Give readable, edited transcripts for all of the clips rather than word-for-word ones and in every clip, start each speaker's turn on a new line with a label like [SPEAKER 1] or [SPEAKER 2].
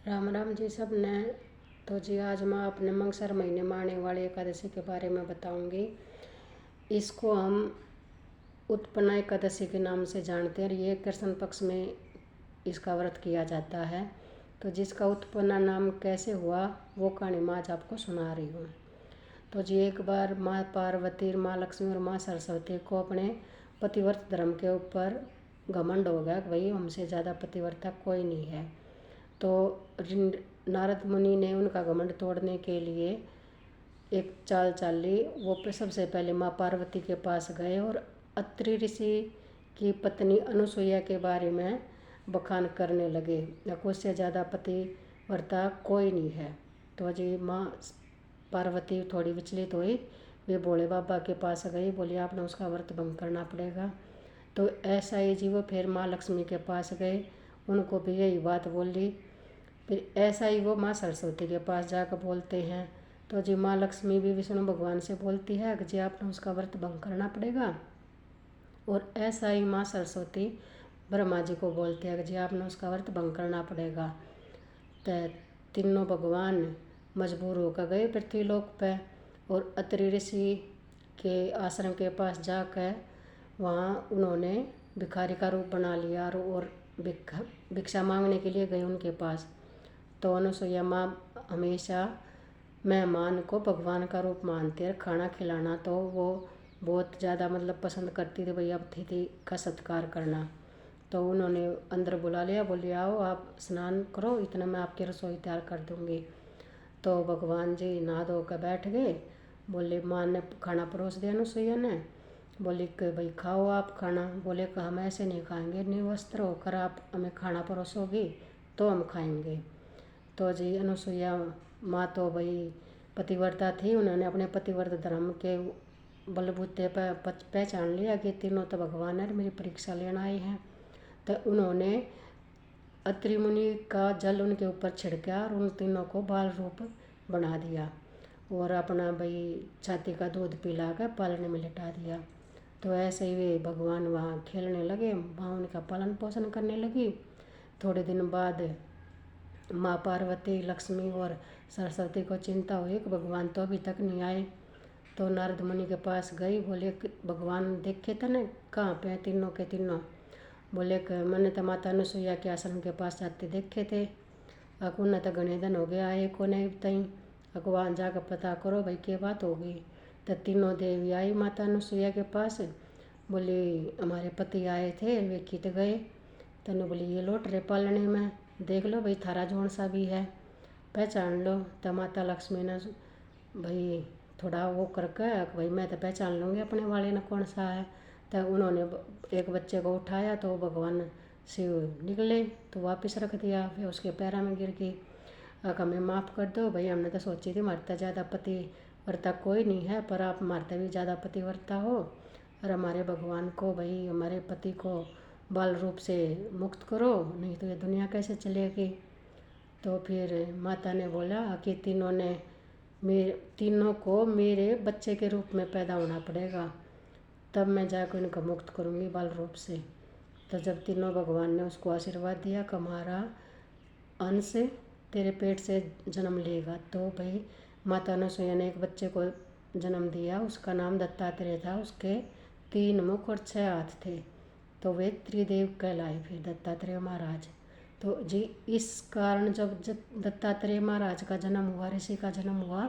[SPEAKER 1] राम राम जी सब ने। तो जी आज मैं अपने मंगसर महीने में आने वाली एकादशी के बारे में बताऊंगी। इसको हम उत्पन्ना एकादशी के नाम से जानते हैं और ये कृष्ण पक्ष में इसका व्रत किया जाता है। तो जिसका उत्पन्ना नाम कैसे हुआ वो कहानी मैं आज आपको सुना रही हूँ। तो जी एक बार माँ पार्वती, माँ लक्ष्मी और माँ सरस्वती को अपने पतिव्रत धर्म के ऊपर घमंड हो गया कि भाई हमसे ज़्यादा पतिव्रता कोई नहीं है। तो नारद मुनि ने उनका घमंड तोड़ने के लिए एक चाल चाली। वो सबसे पहले माँ पार्वती के पास गए और अत्रि ऋषि की पत्नी अनुसुईया के बारे में बखान करने लगे। उससे ज़्यादा पतिव्रता कोई नहीं है। तो जी माँ पार्वती थोड़ी विचलित हुई। वे भोले बाबा के पास गई, बोली आपने उसका व्रत भंग करना पड़ेगा। तो ऐसा ही जी वो फिर माँ लक्ष्मी के पास गए, उनको भी यही बात बोली। फिर ऐसा ही वो माँ सरस्वती के पास जाकर बोलते हैं। तो जी माँ लक्ष्मी भी विष्णु भगवान से बोलती है कि जी आपने उसका व्रत भंग करना पड़ेगा। और ऐसा ही माँ सरस्वती ब्रह्मा जी को बोलते हैं कि जी आपने उसका व्रत भंग करना पड़ेगा। तो तीनों भगवान मजबूर होकर गए पृथ्वीलोक पे और अत्रि ऋषि के आश्रम के पास जाकर वहाँ उन्होंने भिखारी का रूप बना लिया और भिक्षा मांगने के लिए गए उनके पास। तो अनुसुईया माँ हमेशा मेहमान को भगवान का रूप मानते हैं। खाना खिलाना तो वो बहुत ज़्यादा पसंद करती थी, भैया अतिथि का सत्कार करना। तो उन्होंने अंदर बुला लिया, बोले आओ आप स्नान करो, इतना मैं आपकी रसोई तैयार कर दूँगी। तो भगवान जी नहा धो कर बैठ गए। बोले माँ ने खाना परोस दिया अनुसुईया ने, बोली कि भाई खाओ आप खाना। बोले कि हम ऐसे नहीं खाएंगे, निर्वस्त्र होकर आप हमें खाना परोसोगी तो हम खाएंगे। तो जी अनुसुईया माँ तो भाई पतिव्रता थी, उन्होंने अपने पतिव्रत धर्म के बलबूते पर पहचान लिया कि तीनों तो भगवान है, मेरी परीक्षा लेना आए हैं। तो उन्होंने अत्रि मुनि का जल उनके ऊपर छिड़का और उन तीनों को बाल रूप बना दिया और अपना भाई छाती का दूध पिला कर पालने में लिटा दिया। तो ऐसे ही वे भगवान वहाँ खेलने लगे, वहाँ उनका पालन पोषण करने लगी। थोड़े दिन बाद माँ पार्वती, लक्ष्मी और सरस्वती को चिंता हुई कि भगवान तो अभी तक नहीं आए। तो नारद मुनि के पास गई, बोले भगवान देखे थे न कहाँ पे तीनों के तीनों। बोले कि मैंने तो माता अनुसुईया के आश्रम के पास जाते देखे थे, उन्हें तो घने दिन हो गया आए को नहीं तई। भगवान जाकर पता करो भाई क्या बात होगी। तो तीनों देवी आई माता अनुसुईया के पास, बोली हमारे पति आए थे, वे कित गए। तनु बोली ये लौट रहे पालने में, देख लो भाई थारा जोन सा भी है, पहचान लो। तो माता लक्ष्मी ने भाई थोड़ा वो करके भाई मैं तो पहचान लूँगी अपने वाले ने कौन सा है। तो उन्होंने एक बच्चे को उठाया तो भगवान शिव निकले तो वापस रख दिया, फिर उसके पैरों में गिर गई। हमें माफ़ कर दो भाई, हमने तो सोची थी हमारे ज़्यादा पतिव्रता कोई नहीं है, पर आप हमारे भी ज़्यादा पतिव्रता हो और हमारे भगवान को भाई हमारे पति को बाल रूप से मुक्त करो, नहीं तो ये दुनिया कैसे चलेगी। तो फिर माता ने बोला कि तीनों को मेरे बच्चे के रूप में पैदा होना पड़ेगा, तब मैं जाकर इनको मुक्त करूँगी बाल रूप से। तो जब तीनों भगवान ने उसको आशीर्वाद दिया कि हमारा अंश तेरे पेट से जन्म लेगा। तो भाई माता अनुसुईया ने एक बच्चे को जन्म दिया, उसका नाम दत्तात्रेय था। उसके 3 मुख और 6 हाथ थे, तो वे त्रिदेव कहलाए फिर दत्तात्रेय महाराज। तो जी इस कारण जब दत्तात्रेय महाराज का जन्म हुआ, ऋषि का जन्म हुआ,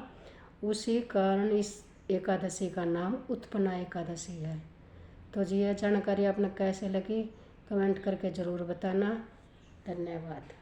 [SPEAKER 1] उसी कारण इस एकादशी का नाम उत्पन्ना एकादशी है। तो जी यह जानकारी आपने कैसे लगी कमेंट करके ज़रूर बताना। धन्यवाद।